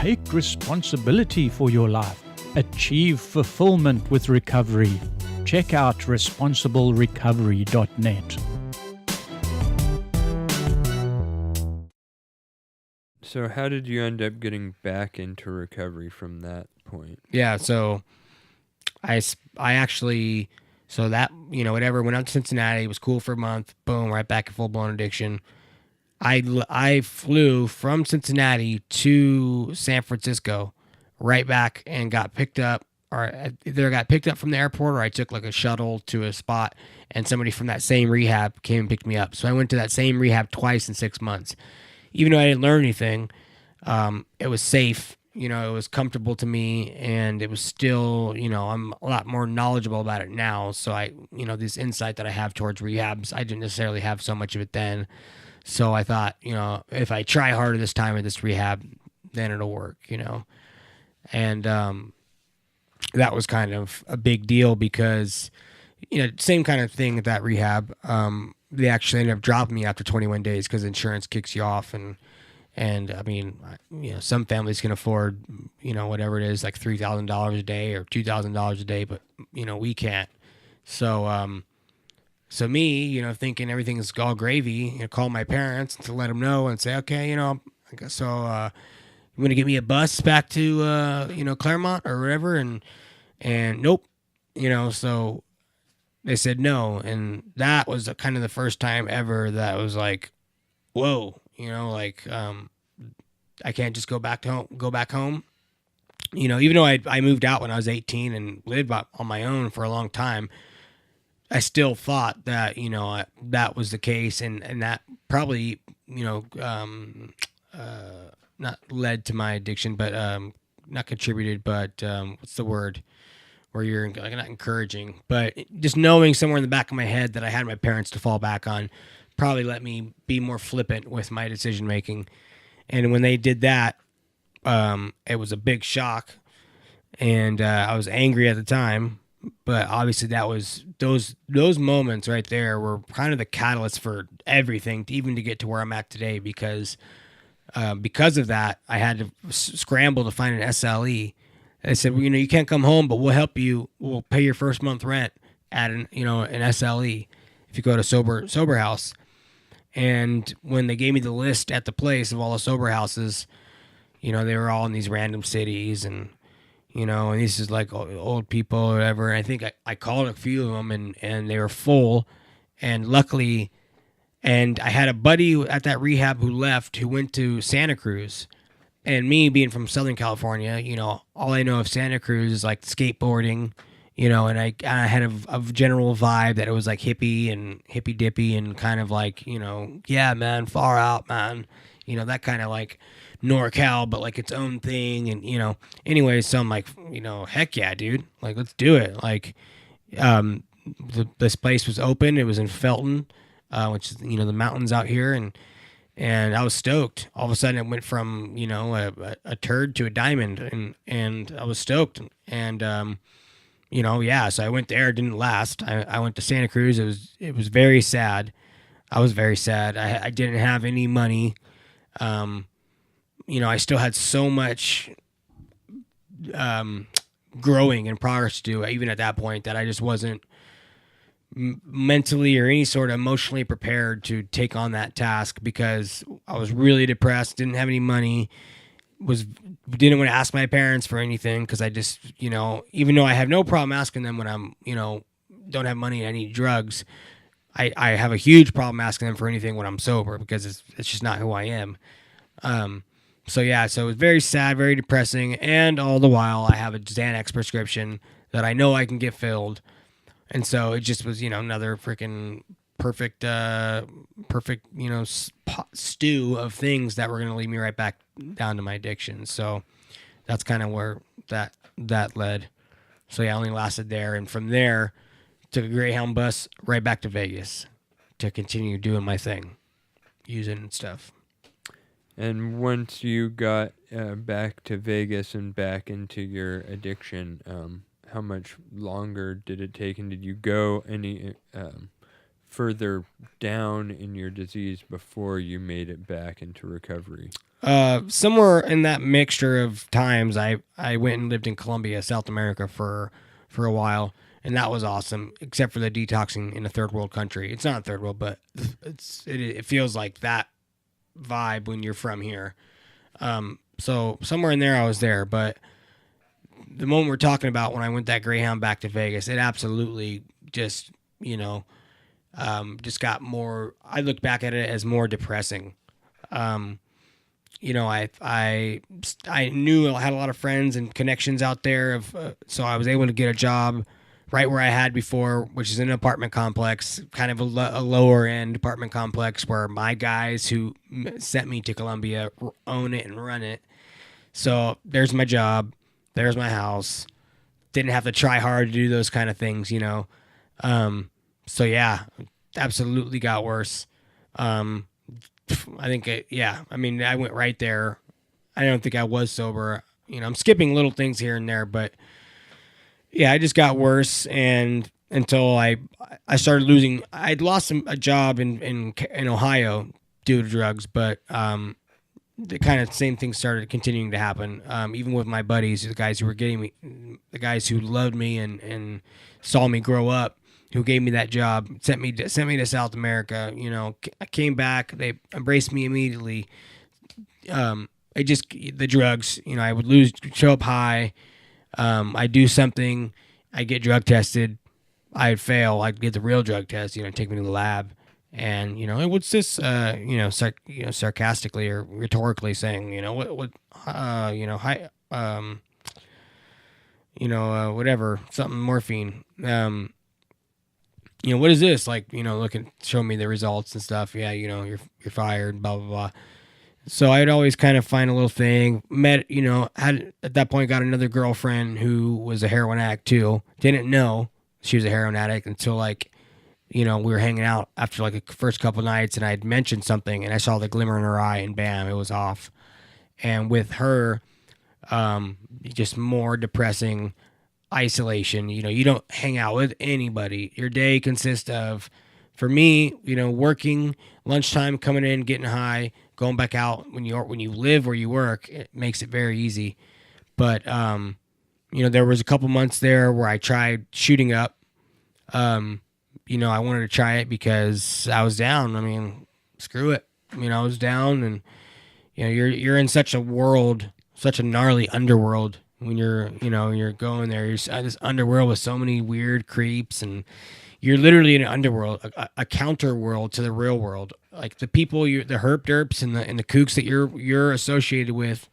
Take responsibility for your life. Achieve fulfillment with recovery. Check out responsiblerecovery.net. So how did you end up getting back into recovery from that point? Yeah, so I actually, so that, whatever, went out to Cincinnati, it was cool for a month, boom, right back in full-blown addiction. I flew from Cincinnati to San Francisco, right back, and got picked up, or either got picked up from the airport, or I took like a shuttle to a spot, and somebody from that same rehab came and picked me up. So I went to that same rehab twice in 6 months. Even though I didn't learn anything, it was safe, it was comfortable to me, and it was still, I'm a lot more knowledgeable about it now. So this insight that I have towards rehabs, I didn't necessarily have so much of it then. So I thought, if I try harder this time at this rehab, then it'll work, and that was kind of a big deal because, same kind of thing at that rehab. They actually ended up dropping me after 21 days because insurance kicks you off. And I mean, some families can afford, whatever it is, like $3,000 a day or $2,000 a day, but, we can't. So me, thinking everything's all gravy, call my parents to let them know and say, okay, I guess so, you want to get me a bus back to, Claremont or whatever? And nope, so they said no. And that was kind of the first time ever that was like, whoa, I can't just go back home. Even though I moved out when I was 18 and lived on my own for a long time, I still thought that, that was the case, and that probably, not led to my addiction, but not contributed, but what's the word? Where you're like not encouraging, but just knowing somewhere in the back of my head that I had my parents to fall back on probably let me be more flippant with my decision making. And when they did that, it was a big shock, and I was angry at the time. But obviously that was those moments right there were kind of the catalyst for everything, even to get to where I'm at today, because of that, I had to scramble to find an SLE. They said, well, you can't come home, but we'll help you. We'll pay your first month rent at an SLE if you go to sober house. And when they gave me the list at the place of all the sober houses, they were all in these random cities, and and this is like old people or whatever. And I think I called a few of them, and they were full. And luckily, and I had a buddy at that rehab who left, who went to Santa Cruz. And me being from Southern California, all I know of Santa Cruz is like skateboarding, and I had a general vibe that it was like hippie and hippy dippy and kind of like, yeah, man, far out, man, that kind of like NorCal, but like its own thing. And, anyway, so I'm like, heck yeah, dude, like, let's do it. Like, this place was open. It was in Felton, which is, the mountains out here. And I was stoked. All of a sudden it went from, a turd to a diamond, and I was stoked. And, yeah, so I went there. It didn't last. I went to Santa Cruz. It was very sad. I was very sad. I didn't have any money. I still had so much growing and progress to do, even at that point, that I just wasn't mentally or any sort of emotionally prepared to take on that task, because I was really depressed, didn't have any money, didn't want to ask my parents for anything, because I just, even though I have no problem asking them when I'm, don't have money and I need drugs, I have a huge problem asking them for anything when I'm sober, because it's just not who I am. So it was very sad, very depressing, and all the while I have a Xanax prescription that I know I can get filled. And so it just was, another freaking perfect, stew of things that were going to lead me right back down to my addiction. So that's kind of where that led. So yeah, I only lasted there. And from there, took a Greyhound bus right back to Vegas to continue doing my thing, using stuff. And once you got back to Vegas and back into your addiction, how much longer did it take, and did you go any further down in your disease before you made it back into recovery? Somewhere in that mixture of times, I went and lived in Colombia, South America for a while, and that was awesome. Except for the detoxing in a third world country. It's not a third world, but it feels like that vibe when you're from here. So somewhere in there, I was there, but the moment we're talking about when I went that Greyhound back to Vegas, it absolutely just just got more. I look back at it as more depressing. I knew I had a lot of friends and connections out there, so I was able to get a job right where I had before, which is in an apartment complex, kind of a lower end apartment complex where my guys who sent me to Colombia own it and run it. So there's my job, there's my house. Didn't have to try hard to do those kind of things, So yeah, absolutely got worse. I think, I went right there. I don't think I was sober. I'm skipping little things here and there, but yeah, I just got worse. And until I started losing, I'd lost a job in Ohio due to drugs, but the kind of same thing started continuing to happen. Even with my buddies, the guys who were getting me, the guys who loved me and saw me grow up, who gave me that job, sent me to South America. I came back. They embraced me immediately. The drugs. I would show up high. I'd do something. I'd get drug tested. I'd fail. I'd get the real drug test. Take me to the lab, and it was just sarcastically or rhetorically saying, whatever, something morphine. What is this? Show me the results and stuff. Yeah, you're fired, blah, blah, blah. So I'd always kind of find a little thing. Had at that point got another girlfriend who was a heroin addict too. Didn't know she was a heroin addict until we were hanging out after the first couple nights and I'd mentioned something and I saw the glimmer in her eye and bam, it was off. And with her, just more depressing isolation. You don't hang out with anybody. Your day consists of, for me, working, lunchtime, coming in, getting high, going back out. When you live where you work, it makes it very easy. But there was a couple months there where I tried shooting up. I wanted to try it because I was down. I mean, screw it. I was down, and you're in such a world, such a gnarly underworld. When you're going there, you're this underworld with so many weird creeps, and you're literally in an underworld, a counter world to the real world. Like the people, the herp derps and the kooks that you're associated with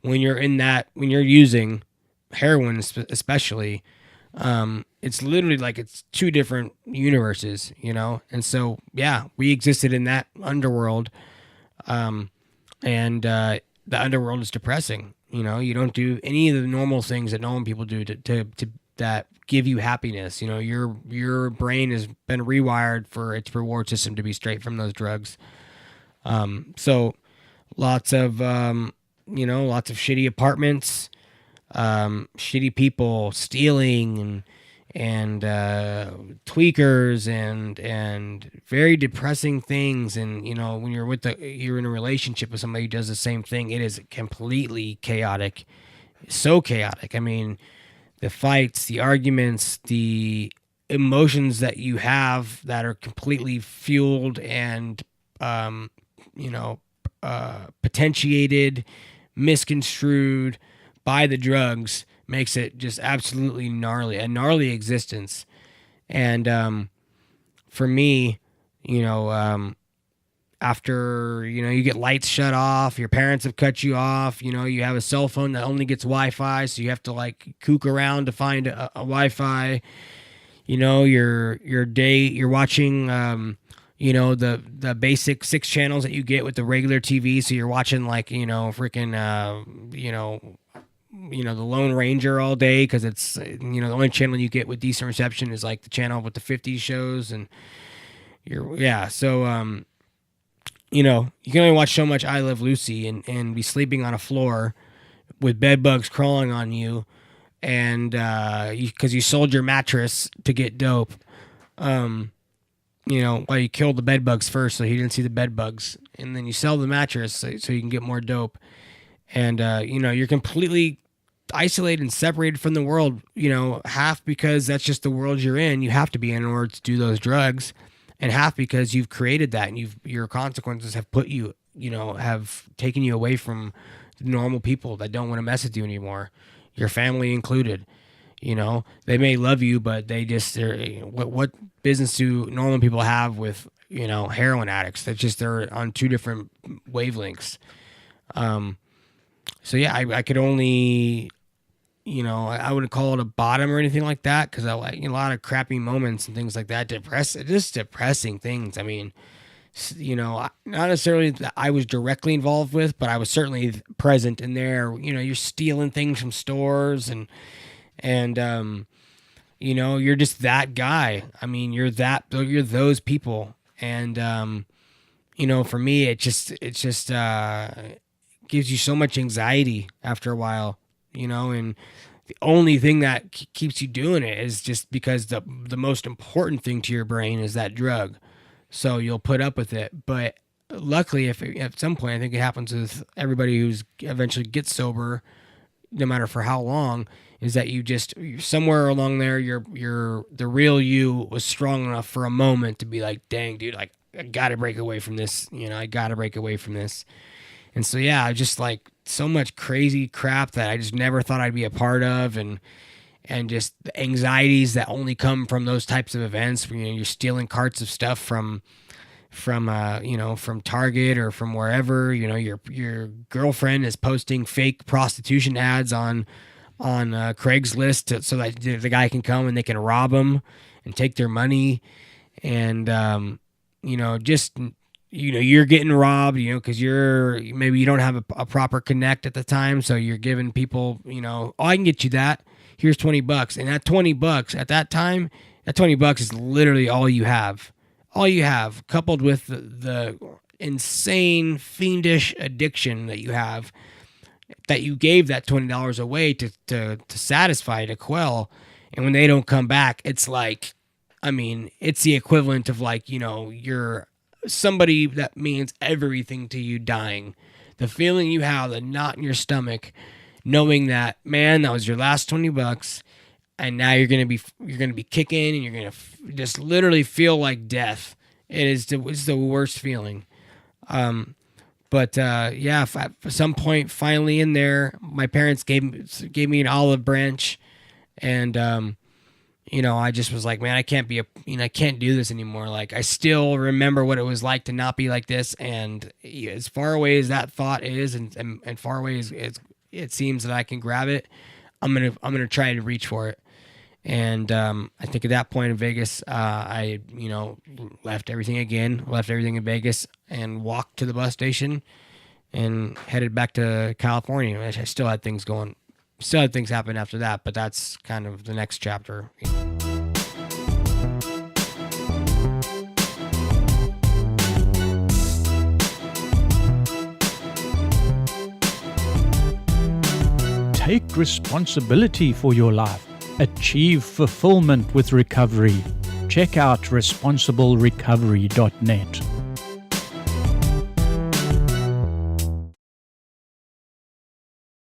when you're using heroin, especially. It's literally it's two different universes, And so yeah, we existed in that underworld, and the underworld is depressing. You don't do any of the normal things that normal people do to that give you happiness. Your brain has been rewired for its reward system to be straight from those drugs. So lots of shitty apartments, shitty people stealing and tweakers and very depressing things. And when you're in a relationship with somebody who does the same thing, it is completely chaotic. So chaotic. I mean, the fights, the arguments, the emotions that you have that are completely fueled and potentiated, misconstrued by the drugs makes it just absolutely gnarly, a gnarly existence. And for me, after you get lights shut off, your parents have cut you off, you have a cell phone that only gets Wi-Fi, so you have to kook around to find a Wi-Fi. You're watching the basic 6 channels that you get with the regular TV, so you're watching the Lone Ranger all day because it's the only channel you get with decent reception is the channel with the 50s shows. And so you can only watch so much I Love Lucy and be sleeping on a floor with bed bugs crawling on you, and because you sold your mattress to get dope. You killed the bed bugs first, so he didn't see the bed bugs, and then you sell the mattress so you can get more dope. And, you're completely isolated and separated from the world, half because that's just the world you're in. You have to be in order to do those drugs, and half because you've created that and your consequences have put you, have taken you away from normal people that don't want to mess with you anymore, your family included. They may love you, but what business do normal people have with, heroin addicts? That's just, they're on two different wavelengths. So yeah, I could only, I wouldn't call it a bottom or anything like that, because I like a lot of crappy moments and things like that. Just depressing things. I mean, not necessarily that I was directly involved with, but I was certainly present in there. You're stealing things from stores and you're just that guy. I mean, you're those people. And, for me, it just gives you so much anxiety after a while, and the only thing that keeps you doing it is just because the most important thing to your brain is that drug. So you'll put up with it. But luckily, if at some point, I think it happens with everybody who's eventually gets sober, no matter for how long, is that you're somewhere along there, the real you was strong enough for a moment to be like, dang, dude, like, I got to break away from this. I got to break away from this. And so, yeah, just like so much crazy crap that I just never thought I'd be a part of. And just the anxieties that only come from those types of events where, you're stealing carts of stuff from Target or from wherever, your girlfriend is posting fake prostitution ads on Craigslist so that the guy can come and they can rob him and take their money. And, you're getting robbed, because maybe you don't have a proper connect at the time. So you're giving people, oh, I can get you that. Here's $20. And that $20 at that time, that $20 is literally all you have, coupled with the insane fiendish addiction that you have, that you gave that $20 away to satisfy, to quell. And when they don't come back, it's like, I mean, it's the equivalent of like, you're somebody that means everything to you dying. The feeling you have, the knot in your stomach, knowing that, man, that was your last $20, and now you're gonna be kicking, and you're gonna just literally feel like death. It's the worst feeling. But at some point, finally in there, my parents gave me an olive branch, and I just was like, man, I can't do this anymore. Like, I still remember what it was like to not be like this, and as far away as that thought is, and far away as it seems that I can grab it, I'm gonna try to reach for it. And I think at that point in Vegas, I left everything in Vegas and walked to the bus station and headed back to California. I still had things happen after that, but that's kind of the next chapter. Take responsibility for your life. Achieve fulfillment with recovery. Check out responsiblerecovery.net.